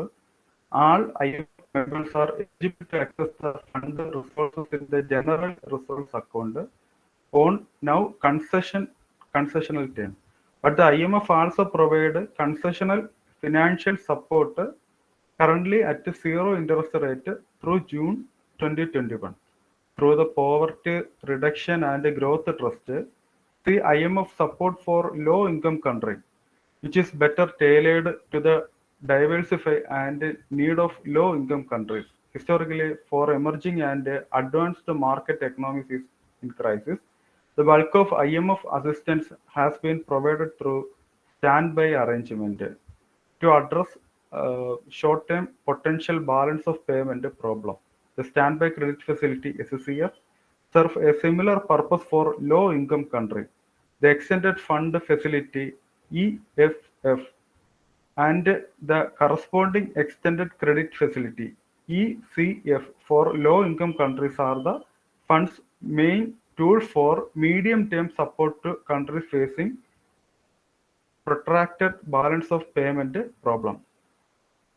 All IMF members are eligible to access the fund resources in the general resource account on now concessional term. But the IMF also provide concessional financial support currently at zero interest rate through June 2021. Through the Poverty Reduction and Growth Trust, the IMF support for low-income country, which is better tailored to the diversify and need of low-income countries. Historically, for emerging and advanced market economies is in crisis, the bulk of IMF assistance has been provided through standby arrangement to address short-term potential balance of payment problem. The Standby Credit Facility (SCF) serves a similar purpose for low-income country. The Extended Fund Facility (EFF) and the corresponding Extended Credit Facility (ECF) for low-income countries are the fund's main tool for medium-term support to countries facing protracted balance of payment problem.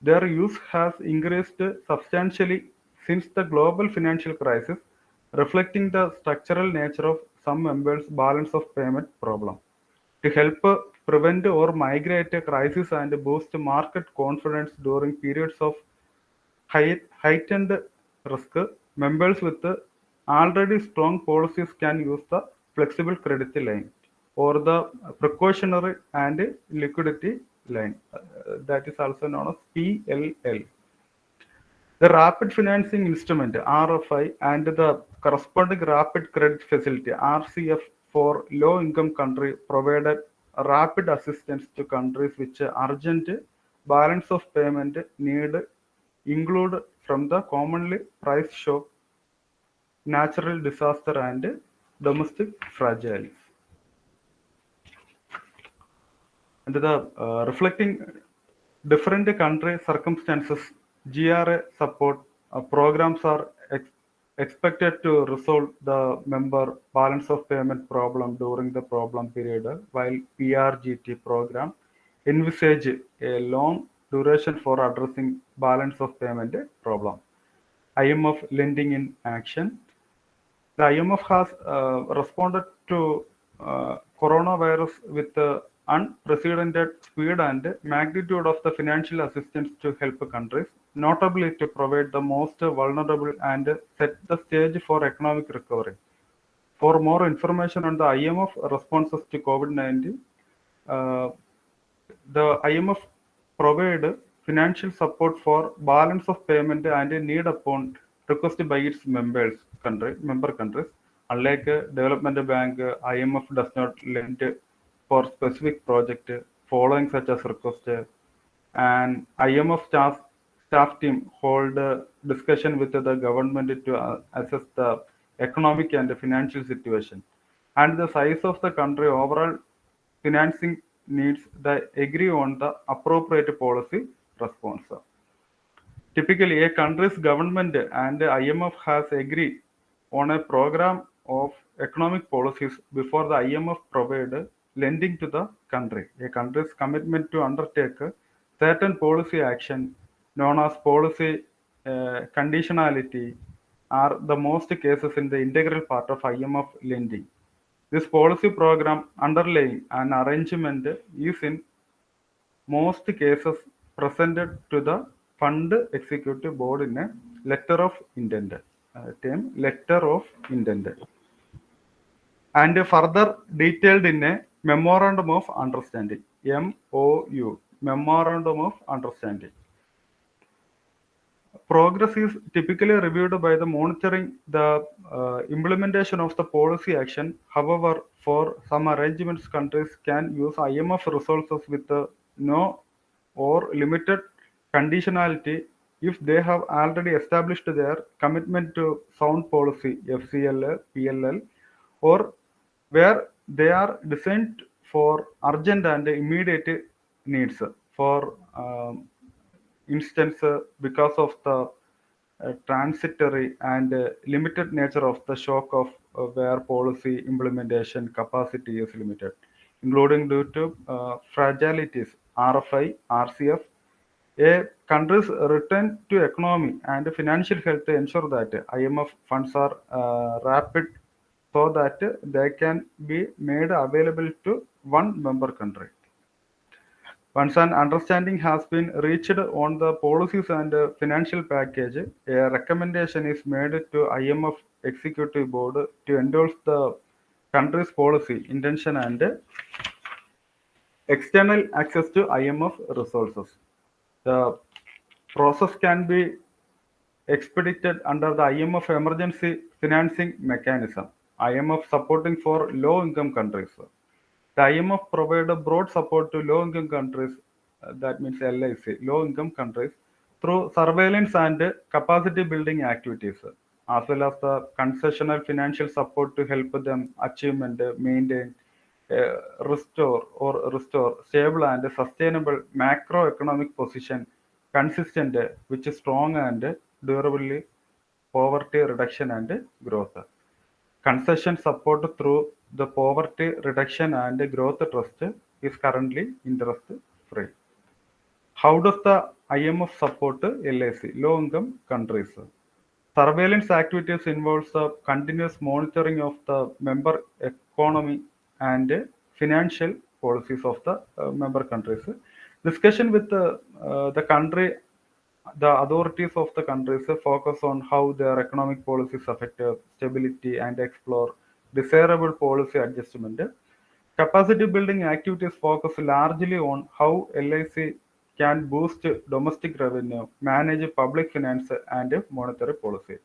Their use has increased substantially since the global financial crisis, reflecting the structural nature of some members' balance of payment problem. To help prevent or migrate a crisis and boost market confidence during periods of heightened risk, members with already strong policies can use the flexible credit line or the precautionary and liquidity line, that is also known as PLL. The Rapid Financing Instrument (RFI) and the corresponding Rapid Credit Facility (RCF) for low-income countries provided rapid assistance to countries with urgent balance of payment need, include from the commonly price shock, natural disaster, and domestic fragility. And the reflecting different country circumstances, GRA support programs are expected to resolve the member balance of payment problem during the problem period, while PRGT program envisage a long duration for addressing balance of payment problem. IMF lending in action. The IMF has responded to coronavirus with unprecedented speed and magnitude of the financial assistance to help countries, notably to provide the most vulnerable and set the stage for economic recovery. For more information on the IMF responses to COVID-19, uh, the IMF provide financial support for balance of payment and need upon request by its member countries. Unlike Development Bank, IMF does not lend for specific project following such as request. And IMF staff team hold discussion with the government to assess the economic and financial situation and the size of the country overall financing needs. They agree on the appropriate policy response. Typically, a country's government and the IMF has agreed on a program of economic policies before the IMF provide lending to the country. A country's commitment to undertake certain policy action known as policy conditionality are the most cases in the integral part of IMF lending. This policy program underlying an arrangement is in most cases presented to the fund executive board in a letter of intent. Letter of intent, and further detailed in a memorandum of understanding, MOU, memorandum of understanding. Progress is typically reviewed by the monitoring the implementation of the policy action. However, for some arrangements, countries can use IMF resources with no or limited conditionality if they have already established their commitment to sound policy, FCL, PLL, or where they are designed for urgent and immediate needs. For instance, because of the transitory and limited nature of the shock of where policy implementation capacity is limited, including due to fragilities, RFI, RCF, a country's return to economy and financial health ensure that IMF funds are rapid so that they can be made available to one member country. Once an understanding has been reached on the policies and financial package, a recommendation is made to IMF Executive Board to endorse the country's policy, intention, and external access to IMF resources. The process can be expedited under the IMF Emergency Financing Mechanism, IMF supporting for low-income countries. The IMF provided broad support to low-income countries, that means LIC, low-income countries, through surveillance and capacity building activities, as well as the concessional financial support to help them achieve and maintain, restore stable and sustainable macroeconomic position consistent with strong and durably poverty reduction and growth. Concession support through the Poverty Reduction and Growth Trust is currently interest free. How does the IMF support LIC, low income countries? Surveillance activities involves the continuous monitoring of the member economy and financial policies of the member countries. Discussion with the country, the authorities of the countries focus on how their economic policies affect stability and explore desirable policy adjustment. Capacity building activities focus largely on how LIC can boost domestic revenue, manage public finance and monetary policy,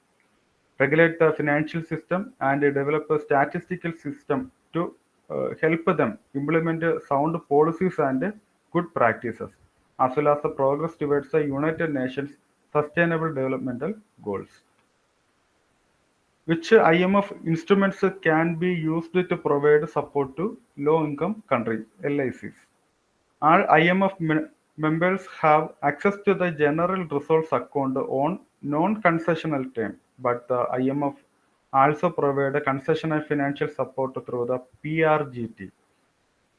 regulate the financial system, and develop a statistical system to help them implement sound policies and good practices, as well as the progress towards the United Nations Sustainable Developmental Goals. Which IMF instruments can be used to provide support to low-income countries, LICs? All IMF members have access to the general resource account on non-concessional term, but the IMF also provide a concessional financial support through the PRGT,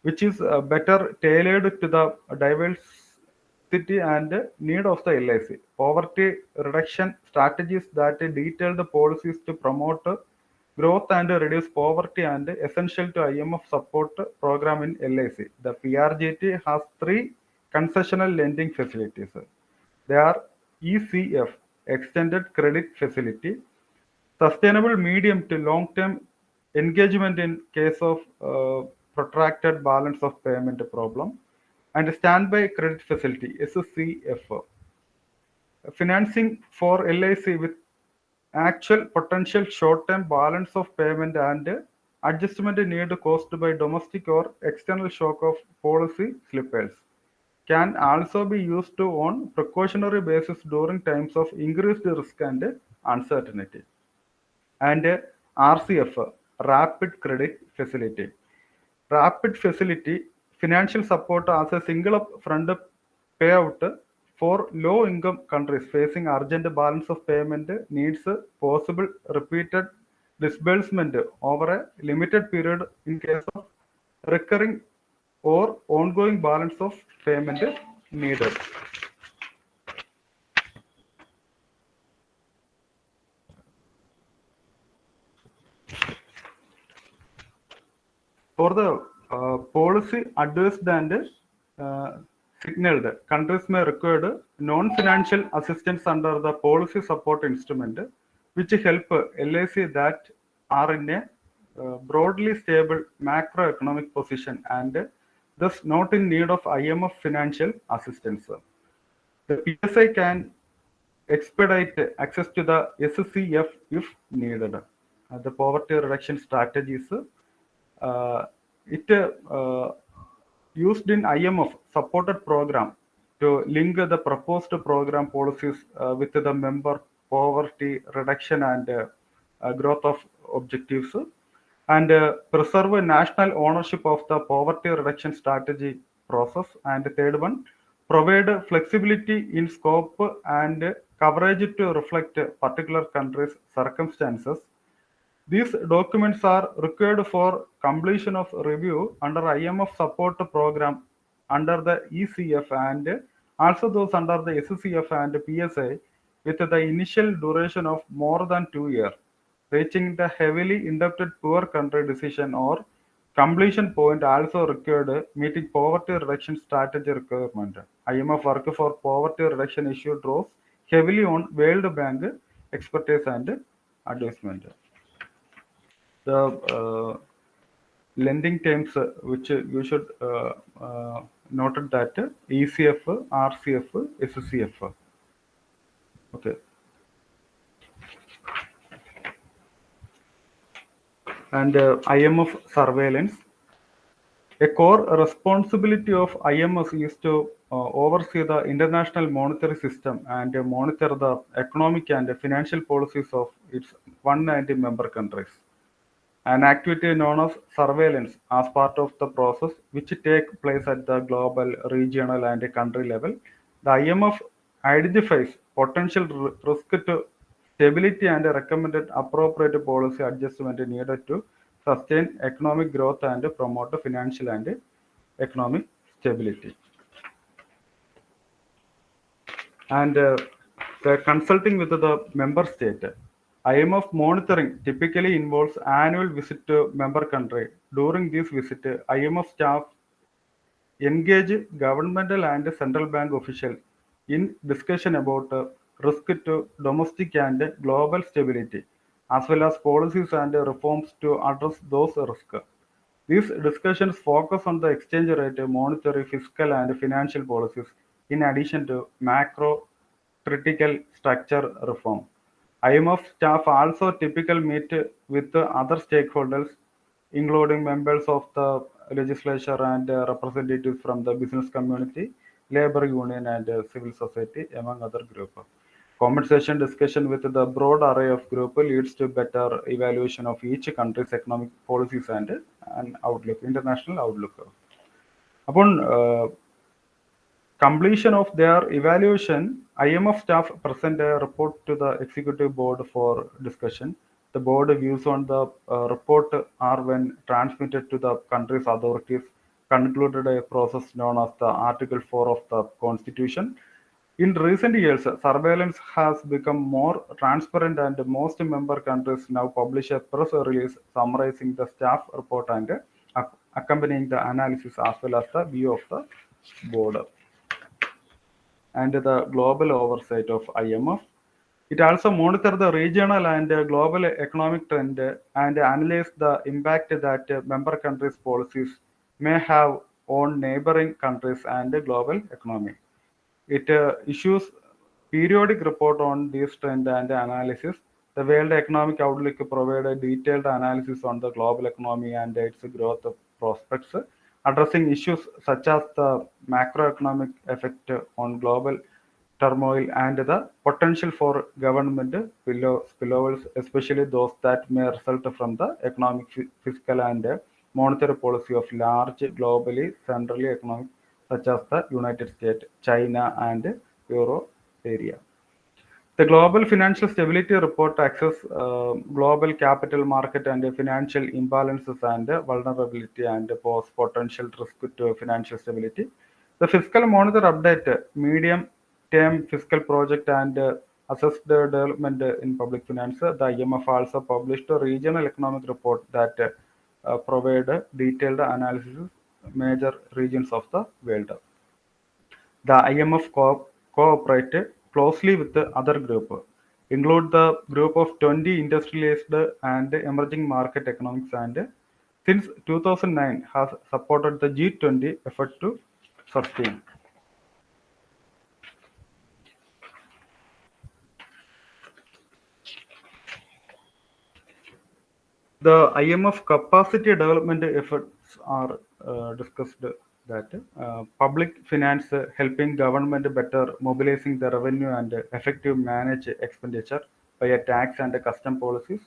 which is better tailored to the diversity and need of the LIC. Poverty reduction strategies that detail the policies to promote growth and reduce poverty and essential to IMF support program in LIC. The PRGT has 3 concessional lending facilities. They are ECF, Extended Credit Facility, Sustainable Medium to Long-Term Engagement in case of protracted balance of payment problem, and Standby Credit Facility, SCF. Financing for LIC with actual potential short-term balance of payment and adjustment need caused by domestic or external shock of policy slippage can also be used on precautionary basis during times of increased risk and uncertainty. And RCF, Rapid Credit Facility. Rapid facility financial support as a single upfront payout for low-income countries facing urgent balance of payment needs possible repeated disbursement over a limited period in case of recurring or ongoing balance of payment needed. For the policy advised and signaled, countries may require non-financial assistance under the policy support instrument, which help LIC that are in a broadly stable macroeconomic position and thus not in need of IMF financial assistance. The PSI can expedite access to the SCF if needed. The poverty reduction strategies it used in IMF supported program to link the proposed program policies with the member poverty reduction and growth of objectives and preserve national ownership of the poverty reduction strategy process. And third one, provide flexibility in scope and coverage to reflect particular country's circumstances. These documents are required for completion of review under IMF support program under the ECF and also those under the SCF and PSI with the initial duration of more than 2 years, reaching the heavily indebted poor country decision or completion point also required meeting poverty reduction strategy requirement. IMF work for poverty reduction issue draws heavily on World Bank expertise and advisement. The lending terms which you should note that ECF, RCF, SCF. Okay. And IMF surveillance. A core responsibility of IMF is to oversee the international monetary system and monitor the economic and financial policies of its 190 member countries. An activity known as surveillance as part of the process which take place at the global, regional and country level. The IMF identifies potential risk to stability and recommended appropriate policy adjustment needed to sustain economic growth and promote financial and economic stability. And consulting with the member state. IMF monitoring typically involves annual visit to member country. During this visit, IMF staff engage governmental and central bank officials in discussion about risk to domestic and global stability, as well as policies and reforms to address those risks. These discussions focus on the exchange rate, monetary, fiscal, and financial policies, in addition to macro critical structure reform. IMF staff also typically meet with other stakeholders, including members of the legislature and representatives from the business community, labor union, and civil society, among other groups. Conversation discussion with the broad array of group leads to better evaluation of each country's economic policies and an outlook, international outlook. Upon completion of their evaluation, IMF staff present a report to the executive board for discussion. The board views on the report are when transmitted to the country's authorities concluded a process known as the Article 4 of the Constitution. In recent years, surveillance has become more transparent and most member countries now publish a press release summarizing the staff report and accompanying the analysis as well as the view of the board and the global oversight of IMF. It also monitors the regional and global economic trend and analyze the impact that member countries' policies may have on neighboring countries and the global economy. It issues periodic report on these trend and analysis. The World Economic Outlook provide a detailed analysis on the global economy and its growth prospects, addressing issues such as the macroeconomic effect on global turmoil and the potential for government spillovers, especially those that may result from the economic, fiscal, and monetary policy of large globally centrally economic such as the United States, China, and Euro area. The Global Financial Stability Report assesses global capital market and financial imbalances and vulnerability and pose potential risk to financial stability. The Fiscal Monitor update medium-term fiscal project and assess the development in public finance. The IMF also published a regional economic report that provide detailed analysis of major regions of the world. The IMF cooperated closely with the other group, include the group of 20 industrialized and emerging market economics and since 2009 has supported the G20 effort to sustain. The IMF capacity development efforts are discussed that public finance helping government better mobilizing the revenue and effective manage expenditure via tax and custom policies,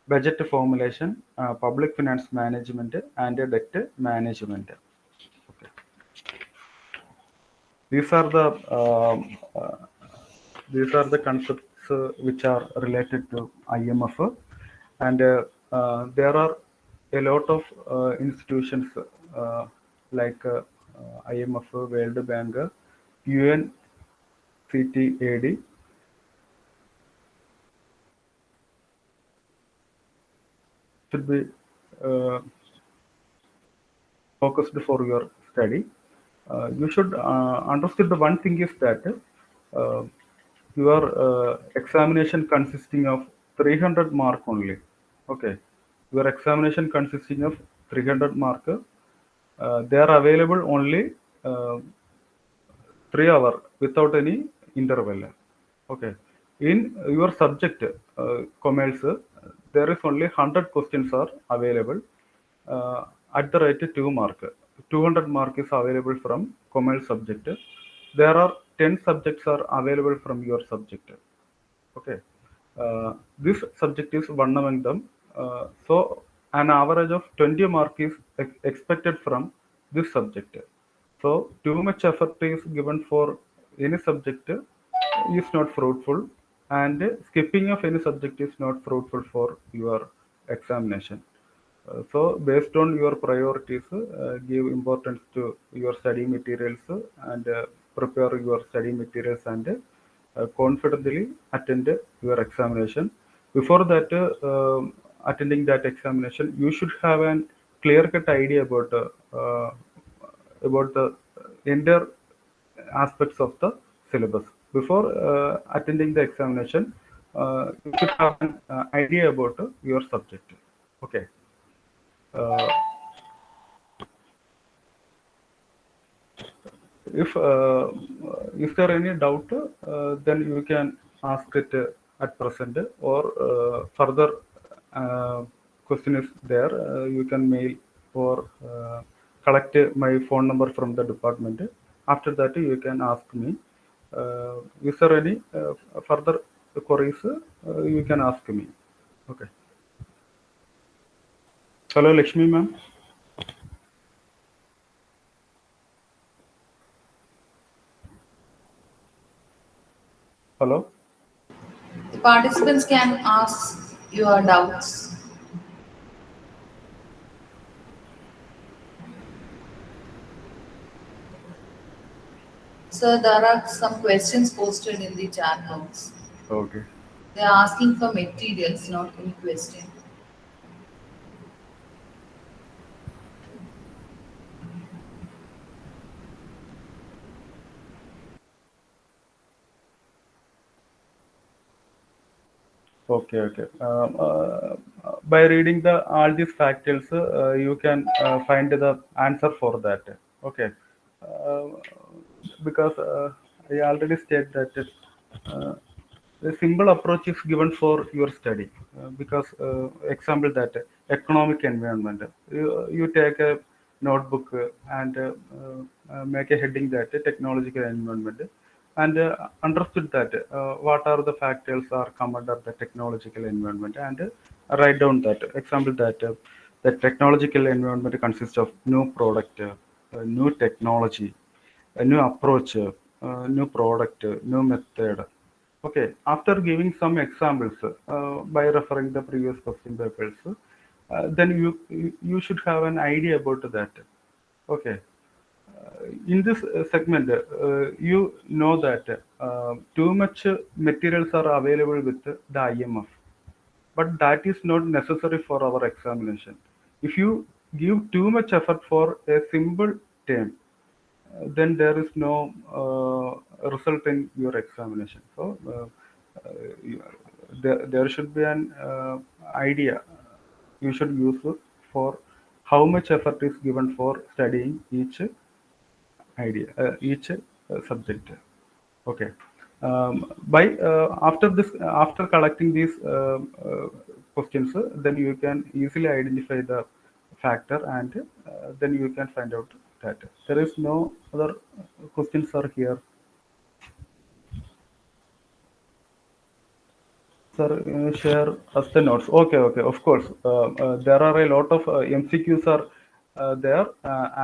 budget formulation, public finance management, and debt management. Okay. These are the concepts which are related to IMF, and there are a lot of institutions uh, like IMF, World Bank, UNCTAD should be uh, focused for your study. You should understand the one thing is that uh, your examination consisting of 300 mark only. Okay, your examination consisting of 300 mark. They are available only 3 hours without any interval. Okay, in your subject commerce, there is only 100 questions are available at the rate 2 mark. 200 mark is available from commerce subject. There are 10 subjects are available from your subject. Okay, this subject is one among them. So an average of 20 mark is expected from this subject. So too much effort is given for any subject is not fruitful, and skipping of any subject is not fruitful for your examination. So based on your priorities, give importance to your study materials and prepare your study materials and confidently attend your examination. Before that, attending that examination, you should have a clear-cut idea about the entire aspects of the syllabus. Before attending the examination, you should have an idea about your subject. Okay. Uh, if there any doubt, then you can ask it at present, or further question is there. You can mail or collect my phone number from the department. After that, you can ask me. Is there any further queries? You can ask me. Okay. Hello, Lakshmi ma'am. Hello. The participants can ask your doubts. So there are some questions posted in the chat box. Okay. They are asking for materials, not any question. Okay, okay. By reading all these factors, you can find the answer for that. Okay. Uh, because I already stated that the simple approach is given for your study. Because example that economic environment, you take a notebook and make a heading that technological environment, and understood that what are the factors are come under the technological environment, and write down that example that the technological environment consists of new product, new technology, a new approach, new product, new method. Okay, after giving some examples by referring the previous question papers, then you should have an idea about that. Okay, in this segment, you know that too much materials are available with the IMF, but that is not necessary for our examination. If you give too much effort for a simple term, then there is no result in your examination. So you- there should be an idea you should use for how much effort is given for studying each idea, each subject. Okay. By after this, after collecting these questions, then you can easily identify the factor, and then you can find out that there is no other questions are here. Sir, share us the notes. Okay, okay, of course. There are a lot of MCQs are there,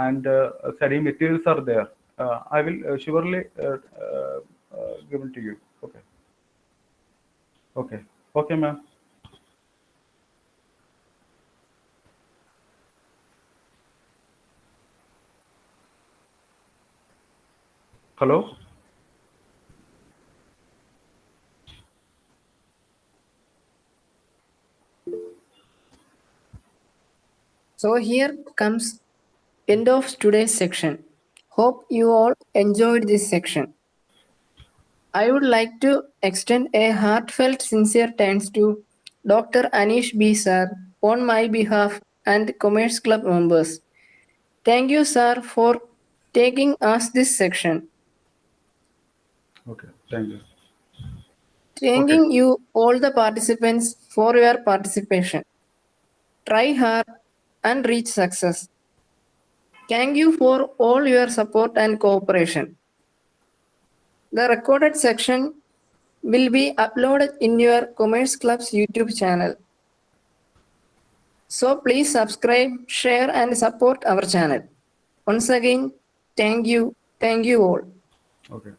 and study materials are there. I will surely give it to you. Okay, okay, okay, ma'am. Hello. So here comes end of today's section. Hope you all enjoyed this section. I would like to extend a heartfelt sincere thanks to Dr. Aneesh B. Sir on my behalf and Commerce Club members. Thank you, sir, for taking us this section. Okay, thank you. Okay, Thanking you all the participants for your participation. Try hard and reach success. Thank you for all your support and cooperation. The recorded section will be uploaded in your Commerce Club's YouTube channel. So please subscribe, share, and support our channel. Once again, thank you all. okay.